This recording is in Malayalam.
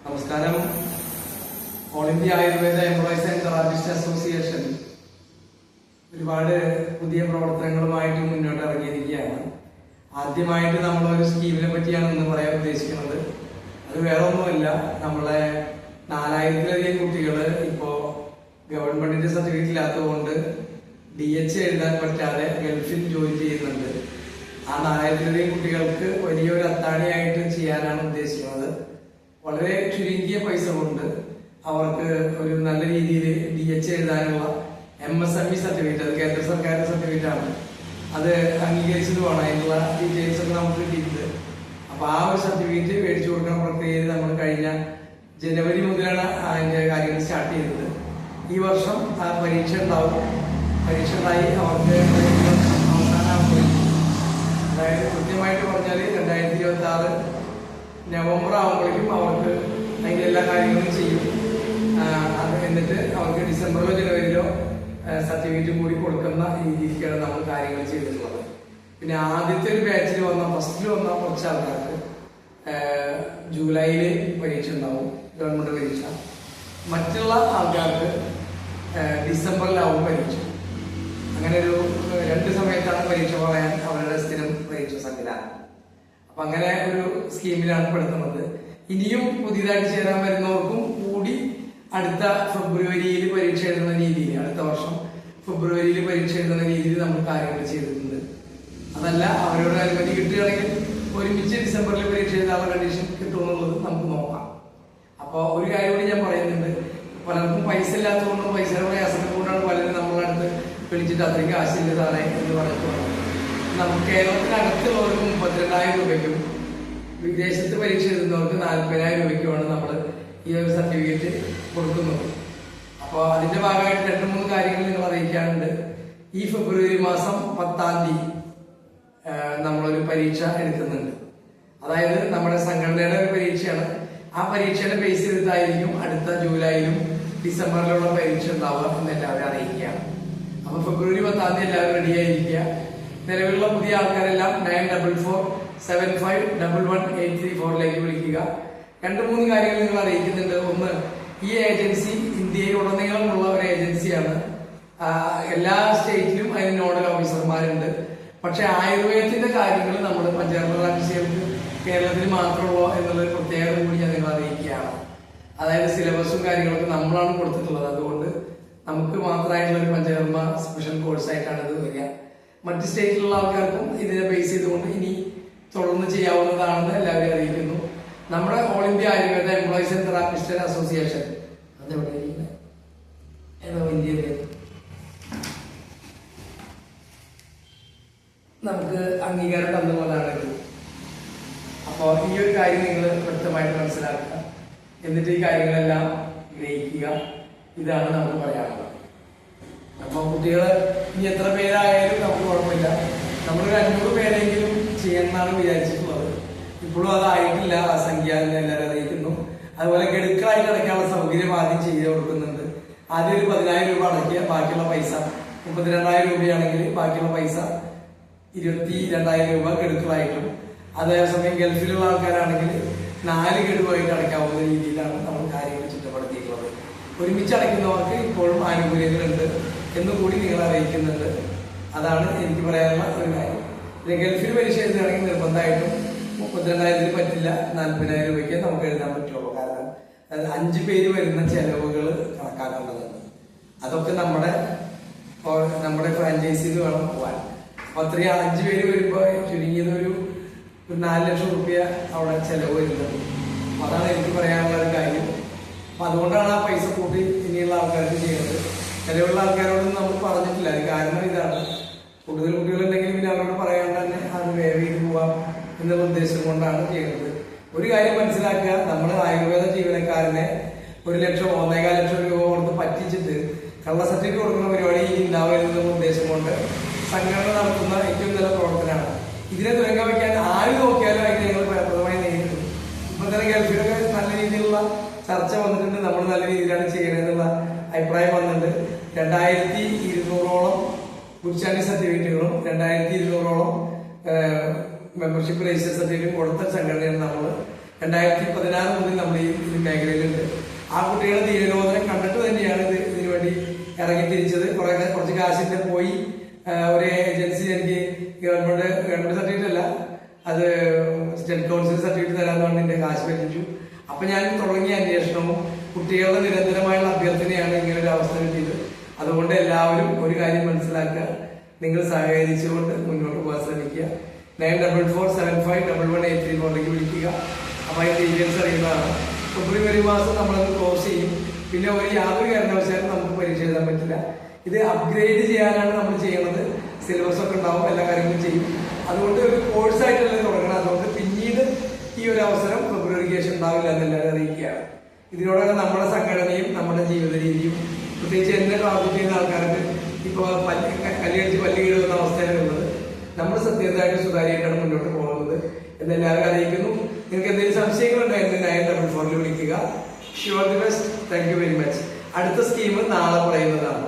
നമസ്കാരം. All India Ayurveda employees and therapist association ഒരുപാട് പുതിയ പ്രവർത്തനങ്ങളുമായിട്ട് മുന്നോട്ട് ഇറങ്ങിയിരിക്കുകയാണ്. ആദ്യമായിട്ട് നമ്മളൊരു സ്കീമിനെ പറ്റിയാണ് ഇന്ന് പറയാൻ ഉദ്ദേശിക്കുന്നത്. അത് വേറെ ഒന്നുമല്ല, നമ്മളെ 4000-ലധികം കുട്ടികൾ ഇപ്പോ ഗവൺമെന്റിന്റെ സർട്ടിഫിക്കറ്റ് ഇല്ലാത്തതുകൊണ്ട് DH എഴുതാൻ പറ്റാതെ ഗൾഫിൽ ജോലി ചെയ്യുന്നുണ്ട്. ആ 4000-ലധികം കുട്ടികൾക്ക് വലിയൊരു അത്താണിയായിട്ട് ചെയ്യാനാണ് ഉദ്ദേശിക്കുന്നത്. വളരെ ചുരുങ്ങിയ പൈസ കൊണ്ട് അവർക്ക് ഒരു നല്ല രീതിയിൽ DH എഴുതാനുള്ള MSME സർട്ടിഫിക്കറ്റ്, അത് കേന്ദ്ര സർക്കാരിന്റെ സർട്ടിഫിക്കറ്റ് ആണ്, അത് അംഗീകരിച്ചത് വേണം. അതിനുള്ള ഡീറ്റെയിൽസ് ഒക്കെ നമുക്ക് കിട്ടിയിട്ടുണ്ട്. അപ്പൊ ആ ഒരു സർട്ടിഫിക്കറ്റ് മേടിച്ചു കൊടുക്കുന്ന പ്രക്രിയയിൽ നമ്മൾ കഴിഞ്ഞ ജനുവരി മുതലാണ് അതിന്റെ കാര്യങ്ങൾ സ്റ്റാർട്ട് ചെയ്തത്. ഈ വർഷം ആ പരീക്ഷ ഉണ്ടാവും. പരീക്ഷ ഉണ്ടായി അവർക്ക് അവസാനമാകുമ്പോൾ, അതായത് കൃത്യമായിട്ട് പറഞ്ഞാൽ 2026 നവംബർ ആകുമ്പോഴേക്കും അവർക്ക് അതിന്റെ എല്ലാ കാര്യങ്ങളും ചെയ്യും. എന്നിട്ട് അവർക്ക് ഡിസംബറിലോ ജനുവരിയിലോ സർട്ടിഫിക്കറ്റ് കൂടി കൊടുക്കുന്ന രീതിക്കാണ് നമ്മൾ കാര്യങ്ങൾ ചെയ്തിട്ടുള്ളത്. പിന്നെ ആദ്യത്തെ ഒരു ബാച്ചിൽ ഫസ്റ്റിൽ വന്ന കുറച്ച് ആൾക്കാർക്ക് ജൂലൈയിൽ പരീക്ഷ ഉണ്ടാവും, ഗവൺമെന്റ് പരീക്ഷ. മറ്റുള്ള ആൾക്കാർക്ക് ഡിസംബറിലാവും പരീക്ഷ. അങ്ങനെ ഒരു 2 സമയത്താണ് പരീക്ഷ പറയാൻ അവരുടെ സ്ഥിരം പരീക്ഷ സംവിധാനം. അപ്പൊ അങ്ങനെ ഒരു സ്കീമിലാണ് പെടുത്തുന്നത്. ഇനിയും പുതിയതായിട്ട് ചേരാൻ വരുന്നവർക്കും കൂടി അടുത്ത ഫെബ്രുവരിയിൽ പരീക്ഷ എഴുതുന്ന രീതിയിൽ, അടുത്ത വർഷം ഫെബ്രുവരിയിൽ പരീക്ഷ എഴുതുന്ന രീതിയിൽ നമ്മൾ കാര്യങ്ങൾ ചെയ്തിട്ടുണ്ട്. അതല്ല, അവരോട് അനുമതി കിട്ടുകയാണെങ്കിൽ ഒരുമിച്ച് ഡിസംബറിൽ പരീക്ഷ എഴുതാനുള്ള കണ്ടീഷൻ കിട്ടുമെന്നുള്ളത് നമുക്ക് നോക്കാം. അപ്പൊ ഒരു കാര്യം കൂടി ഞാൻ പറയുന്നുണ്ട്. പലർക്കും പൈസ ഇല്ലാത്തതുകൊണ്ടും പൈസയുടെ പ്രയാസങ്ങൾ കൊണ്ടാണ് പലരും നമ്മളടുത്ത് വിളിച്ചിട്ട് അത്രയും കാശില്ലതാണ് എന്ന് പറഞ്ഞിട്ടുള്ളത്. നമുക്ക് കേരളത്തിനകത്തുള്ളവർക്ക് 32,000 രൂപയ്ക്കും വിദേശത്ത് പരീക്ഷ എഴുതുന്നവർക്ക് 40,000 രൂപയ്ക്കുമാണ് നമ്മൾ ഈ ഒരു സർട്ടിഫിക്കറ്റ് കൊടുക്കുന്നത്. അപ്പോൾ അതിന്റെ ഭാഗമായിട്ട് 2-3 കാര്യങ്ങൾ നിങ്ങൾ അറിയിക്കാനുണ്ട്. ഈ ഫെബ്രുവരി മാസം 10-ാം തീയതി നമ്മളൊരു പരീക്ഷ എടുക്കുന്നുണ്ട്. അതായത് നമ്മുടെ സംഘടനയുടെ ഒരു പരീക്ഷയാണ്. ആ പരീക്ഷയുടെ ബേസ് ചെയ്തിട്ടായിരിക്കും അടുത്ത ജൂലൈയിലും ഡിസംബറിലുള്ള പരീക്ഷ ഉണ്ടാവുക എന്ന് എല്ലാവരും അറിയിക്കുകയാണ്. അപ്പൊ ഫെബ്രുവരി 10-ാം തീയതി എല്ലാവരും റെഡി ആയിരിക്കുക. നിലവിലുള്ള പുതിയ ആൾക്കാരെല്ലാം 9447511834 വിളിക്കുക. 2-3 കാര്യങ്ങൾ നിങ്ങൾ അറിയിക്കുന്നുണ്ട്. ഒന്ന്, ഈ ഏജൻസി ഇന്ത്യയിലുടനീളമുള്ള ഒരു ഏജൻസിയാണ്. എല്ലാ സ്റ്റേറ്റിലും അതിന് നോഡൽ ഓഫീസർമാരുണ്ട്. പക്ഷെ ആയുർവേദത്തിന്റെ കാര്യങ്ങൾ നമ്മൾ പഞ്ചായത്ത് ഓഫീസുകൾക്ക് കേരളത്തിൽ മാത്രമുള്ളൂ എന്നുള്ളൊരു പ്രത്യേകത കൂടി ഞാൻ നിങ്ങൾ അറിയിക്കുകയാണ്. അതായത് സിലബസും കാര്യങ്ങളൊക്കെ നമ്മളാണ് കൊടുത്തിട്ടുള്ളത്. അതുകൊണ്ട് നമുക്ക് മാത്രമായിട്ടുള്ള ഒരു പഞ്ചകർമ്മ സ്പെഷ്യൽ കോഴ്സ് ആയിട്ടാണ് ഇത് വരിക. മറ്റ് സ്റ്റേറ്റിലുള്ള ആൾക്കാർക്കും ഇതിനെ ബേസ് ചെയ്തുകൊണ്ട് ഇനി തുടർന്ന് ചെയ്യാവുന്നതാണെന്ന് എല്ലാവരും അറിയിക്കുന്നു. നമ്മുടെ all India Ayurveda employees and therapist association, അതെവിടെ ഇന്ത്യയിലെ നമുക്ക് അംഗീകാരം തന്നുള്ളതാണ് ഇത്. അപ്പോൾ ഈ ഒരു കാര്യം നിങ്ങൾ വ്യക്തമായിട്ട് മനസ്സിലാക്കുക. എന്നിട്ട് ഈ കാര്യങ്ങളെല്ലാം ഗ്രഹിക്കുക. ഇതാണ് നമുക്ക് പറയാനുള്ളത്. അപ്പൊ കുട്ടികൾ ഇനി എത്ര പേരായാലും നമുക്ക് കുഴപ്പമില്ല. നമ്മളൊരു 500 പേരെങ്കിലും ചെയ്യണമെന്നാണ് വിചാരിച്ചിട്ടുള്ളത്. ഇപ്പോഴും അതായിട്ടില്ല. ആ സംഖ്യ എല്ലാവരും അറിയിക്കുന്നു. അതുപോലെ ഗഡുക്കളായിട്ട് അടയ്ക്കാനുള്ള സൗകര്യം ആദ്യം ചെയ്ത് കൊടുക്കുന്നുണ്ട്. ആദ്യം ഒരു 10,000 രൂപ അടയ്ക്കുക. ബാക്കിയുള്ള പൈസ 32,000 രൂപയാണെങ്കിൽ ബാക്കിയുള്ള പൈസ 22,000 രൂപ ഗഡുക്കളായിട്ടും, അതേസമയം ഗൾഫിലുള്ള ആൾക്കാരാണെങ്കിൽ 4 ഗഡുവായിട്ട് അടയ്ക്കാവുന്ന രീതിയിലാണ് നമ്മൾ കാര്യങ്ങൾ ചിട്ടപ്പെടുത്തിയിട്ടുള്ളത്. ഒരുമിച്ച് അടയ്ക്കുന്നവർക്ക് ഇപ്പോഴും ആനുകൂല്യങ്ങളുണ്ട് എന്നുകൂടി നിങ്ങൾ അറിയിക്കുന്നുണ്ട്. അതാണ് എനിക്ക് പറയാനുള്ള ഒരു കാര്യം. പിന്നെ ഗൾഫിൽ പരീക്ഷ എഴുതുകയാണെങ്കിൽ നിർബന്ധമായിട്ടും 32,000 പറ്റില്ല, 40,000 രൂപയ്ക്ക് നമുക്ക് എഴുതാൻ പറ്റുള്ളൂ. കാരണം 5 പേര് വരുന്ന ചെലവുകൾ കണക്കാക്കേണ്ടതുണ്ട്. അതൊക്കെ നമ്മുടെ ഫ്രാഞ്ചൈസിയിൽ വേണം പോവാൻ. അപ്പൊ അത്രയും 5 പേര് വരുമ്പോൾ ചുരുങ്ങിയത് ഒരു 4 ലക്ഷം രൂപ അവിടെ ചെലവ് വരുന്നത്. അതാണ് എനിക്ക് പറയാനുള്ള ഒരു കാര്യം. അപ്പൊ അതുകൊണ്ടാണ് ആ പൈസ കൂട്ടി ഇനിയുള്ള ആൾക്കാർക്ക് ചെയ്യുന്നത്. ചിലവുള്ള ആൾക്കാരോടൊന്നും നമ്മൾ പറഞ്ഞിട്ടില്ല. അത് കാരണം ഇതാണ്, കൂടുതൽ കുട്ടികളുണ്ടെങ്കിൽ പിന്നെ അവരോട് പറയാണ്ട് തന്നെ അത് വേവ് ചെയ്ത് പോവാം എന്നുള്ള ഉദ്ദേശം കൊണ്ടാണ് ചെയ്യുന്നത്. ഒരു കാര്യം മനസ്സിലാക്കുക, നമ്മൾ ആയുർവേദ ജീവനക്കാരനെ 1 ലക്ഷം 1.25 ലക്ഷം രൂപ കൊടുത്ത് പറ്റിച്ചിട്ട് കള്ള സർട്ടിഫിക്കറ്റ് കൊടുക്കുന്ന പരിപാടി ഉണ്ടാവരുതെന്നുള്ള ഉദ്ദേശം കൊണ്ട് സംഘടന നടത്തുന്ന ഏറ്റവും നല്ല പ്രവർത്തനമാണ്. ഇതിനെ തുരങ്കം വയ്ക്കാൻ ആര് നോക്കിയാലും അതിന് ഞങ്ങൾ ഫലപ്രദമായി നേരിടും. ഇപ്പൊ തന്നെ ഗൾഫിലൊക്കെ നല്ല രീതിയിലുള്ള ചർച്ച വന്നിട്ടുണ്ട്. നമ്മൾ നല്ല രീതിയിലാണ് ചെയ്യണമെന്നുള്ള അഭിപ്രായം വന്നിട്ടുണ്ട്. 2200-ഓളം ഗുഡ് സർട്ടിഫിക്കറ്റുകളും 2200-ഓളം മെമ്പർഷിപ്പ് രജിസ്റ്റർ സർട്ടിഫിക്കറ്റ് കൊടുത്ത സംഘടനയാണ് നമ്മൾ. 2016 മുതൽ നമ്മൾ ഈ മേഖലയിലുണ്ട്. ആ കുട്ടികളുടെ ധീരോധനം കണ്ടിട്ട് തന്നെയാണ് ഇതിനു വേണ്ടി ഇറങ്ങി തിരിച്ചത്. കുറച്ച് കാശിന്റെ പോയി ഒരു ഏജൻസി എനിക്ക് ഗവൺമെന്റ് സർട്ടിഫിക്കറ്റ് അല്ല, അത് സ്റ്റേറ്റ് കൗൺസിൽ സർട്ടിഫിക്കറ്റ് തരാന്ന് പറഞ്ഞ് എന്റെ കാശ് പറ്റിച്ചു. അപ്പൊ ഞാൻ തുടങ്ങിയ അന്വേഷണവും കുട്ടികളുടെ നിരന്തരമായുള്ള അഭ്യർത്ഥനയാണ് ഇങ്ങനെ ഒരു അവസ്ഥ കിട്ടിയത്. അതുകൊണ്ട് എല്ലാവരും ഒരു കാര്യം മനസ്സിലാക്കുക, നിങ്ങൾ സഹകരിച്ചുകൊണ്ട് മുന്നോട്ട് പോകാൻ ശ്രമിക്കുക. 9447511834 വിളിക്കുക. അപ്പൊ അതിന്റെ ഡീറ്റെയിൽസ് അറിയുന്നതാണ്. ഫെബ്രുവരി മാസം നമ്മളത് ക്ലോസ് ചെയ്യും. പിന്നെ യാതൊരു കാരണവശാലും നമുക്ക് പരീക്ഷ എഴുതാൻ പറ്റില്ല. ഇത് അപ്ഗ്രേഡ് ചെയ്യാനാണ് നമ്മൾ ചെയ്യുന്നത്. സിലബസ് ഒക്കെ ഉണ്ടാവും, എല്ലാ കാര്യങ്ങളും ചെയ്യും. അതുകൊണ്ട് ഒരു കോഴ്സായിട്ടുള്ളത് തുടങ്ങണം. അതുകൊണ്ട് പിന്നീട് ഈ ഒരു അവസരം ഫെബ്രുവരിക്ക് ശേഷം ഉണ്ടാവില്ല എന്നെല്ലാവരും അറിയിക്കുകയാണ്. ഇതിനോടൊക്കെ നമ്മുടെ സംഘടനയും നമ്മുടെ ജീവിത രീതിയും, പ്രത്യേകിച്ച് എന്നെ ടാർഗറ്റ് ചെയ്യുന്ന ആൾക്കാർക്ക് ഇപ്പോൾ കല്യാണിച്ച് പല്ലി കീഴുന്ന അവസ്ഥയാണ് ഉള്ളത്. നമ്മൾ സത്യമായിട്ട് സുതാര്യമായിട്ടാണ് മുന്നോട്ട് പോകുന്നത് എന്നെല്ലാവരും അറിയിക്കുന്നു. നിങ്ങൾക്ക് എന്തെങ്കിലും സംശയങ്ങളുണ്ടായിരുന്നു 9444 വിളിക്കുക. Sure the best. Thank you very much. അടുത്ത സ്കീം നാളെ പറയുന്നതാണ്.